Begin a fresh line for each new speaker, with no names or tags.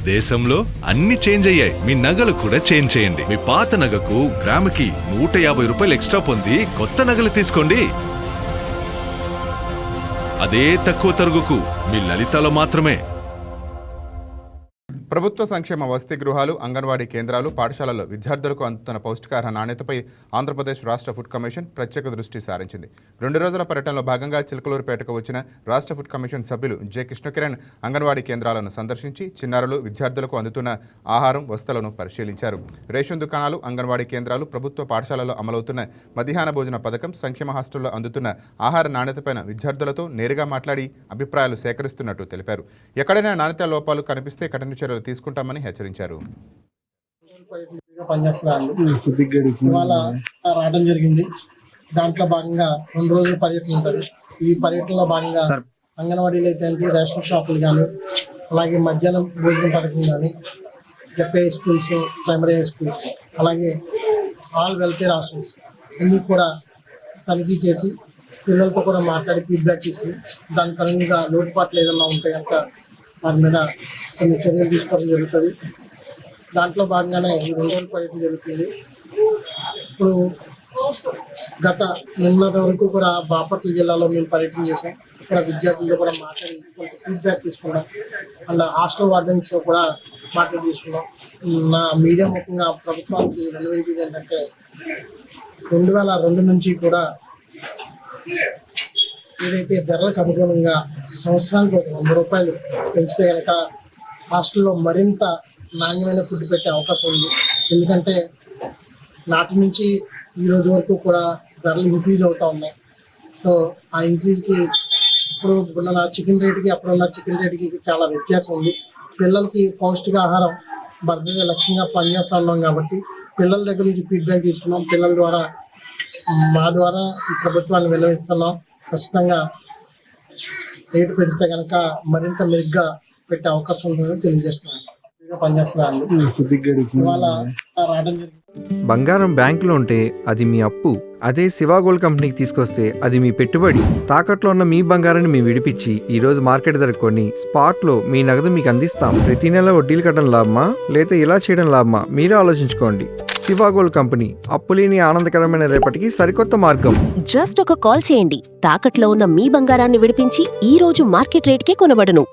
దేశంలో అన్ని చేంజ్ అయ్యాయి, మీ నగలు కూడా చేంజ్ చేయండి. మీ పాత నగకు గ్రాముకి 150 రూపాయలు ఎక్స్ట్రా పొంది కొత్త నగలు తీసుకోండి. అదే తక్కువ తరుగుకు మీ లలితలో మాత్రమే.
ప్రభుత్వ సంక్షేమ వసతి గృహాలు, అంగన్వాడీ కేంద్రాలు, పాఠశాలల్లో విద్యార్థులకు అందుతున్న పౌష్టికాహార నాణ్యతపై ఆంధ్రప్రదేశ్ రాష్ట్ర ఫుడ్ కమిషన్ ప్రత్యేక దృష్టి సారించింది. 2 రోజుల పర్యటనలో భాగంగా చిలకలూరుపేటకు వచ్చిన రాష్ట్ర ఫుడ్ కమిషన్ సభ్యులు జె కృష్ణకిరణ్ అంగన్వాడీ కేంద్రాలను సందర్శించి చిన్నారులు, విద్యార్థులకు అందుతున్న ఆహారం, వసతులను పరిశీలించారు. రేషన్ దుకాణాలు, అంగన్వాడీ కేంద్రాలు, ప్రభుత్వ పాఠశాలలో అమలవుతున్న మధ్యాహ్న భోజన పథకం, సంక్షేమ హాస్టల్లో అందుతున్న ఆహార నాణ్యతపైన విద్యార్థులతో నేరుగా మాట్లాడి అభిప్రాయాలు సేకరిస్తున్నట్టు తెలిపారు. ఎక్కడైనా నాణ్యత లోపాలు కనిపిస్తే కఠిన చర్యలు తీసుకుంటామని హెచ్చరించారు.
రావడం జరిగింది. దాంట్లో భాగంగా 2 రోజుల పర్యటన ఉంటుంది. ఈ పర్యటనలో భాగంగా అంగన్వాడీలు అయితే రేషన్ షాపులు కానీ, అలాగే మధ్యాహ్నం భోజనం పథకం కానీ, ZP schools, primary high schools, అలాగే ఆల్ వెల్ఫేర్ హాస్టల్స్ అన్నీ కూడా తనిఖీ చేసి పిల్లలతో కూడా మాట్లాడి ఫీడ్బ్యాక్ తీసుకుని దానికి అనుగుణంగా లోటుపాట్లు ఏదైనా ఉంటే కనుక వారి మీద కొన్ని చర్యలు తీసుకోవడం జరుగుతుంది. దాంట్లో భాగంగానే ఈ 2 రోజుల పర్యటన జరుగుతుంది. ఇప్పుడు గత నిన్నటి వరకు కూడా బాపట్ల జిల్లాలో మేము పర్యటన చేసాం. ఇక్కడ విద్యార్థులతో కూడా మాట్లాడి కొంత ఫీడ్బ్యాక్ తీసుకున్నాం. అండ్ హాస్టల్ వార్డెన్స్ కూడా మాట్లాడి తీసుకున్నాం. నా మీడియా ముఖ్యంగా ప్రభుత్వానికి విన్నవించేది ఏంటంటే 2002 నుంచి కూడా ఏదైతే ధరలకు అనుగుణంగా సంవత్సరానికి 100 రూపాయలు పెంచితే కనుక హాస్టల్లో మరింత నాణ్యమైన ఫుడ్ పెట్టే అవకాశం ఉంది. ఎందుకంటే నాటి నుంచి ఈ రోజు వరకు కూడా ధరలు ఇంక్రీజ్ అవుతూ ఉన్నాయి. సో ఆ ఇంక్రీజ్కి ఇప్పుడు ఉన్న చికెన్ రేటుకి అప్పుడున్న చికెన్ రేటుకి చాలా వ్యత్యాసం ఉంది. పిల్లలకి పౌష్టికాహారం భద్రత లక్ష్యంగా పనిచేస్తూ ఉన్నాం కాబట్టి పిల్లల దగ్గర నుంచి ఫీడ్బ్యాక్ తీసుకున్నాం. పిల్లల ద్వారా మా ద్వారా ఈ ప్రభుత్వాన్ని విన్నవిస్తున్నాం. ఖచ్చితంగా రేటు పెంచితే కనుక మరింత మెరుగ్గా పెట్టే అవకాశం ఉంటుందని తెలియజేస్తున్నాను. ఇవాళ రావడం జరిగింది.
బంగారం బ్యాంకులో ఉంటే అది మీ అప్పు, అదే శివ గోల్డ్ కంపెనీకి తీసుకొస్తే అది మీ పెట్టుబడి. తాకట్లో ఉన్న మీ బంగారాన్ని మేము విడిపించి ఈ రోజు మార్కెట్ ధర కొని స్పాట్ లో మీ నగదు మీకు అందిస్తాం. ప్రతి నెల వడ్డీలు కట్టడం లాభమా లేదా ఇలా చేయడం లాభమా మీరే ఆలోచించుకోండి. శివ గోల్డ్ కంపెనీ, అప్పులేని ఆనందకరమైన రేపటికి సరికొత్త మార్గం.
జస్ట్ ఒక కాల్ చేయండి. తాకట్లో ఉన్న మీ బంగారాన్ని విడిపించి ఈ రోజు మార్కెట్ రేట్కే కొనబడును.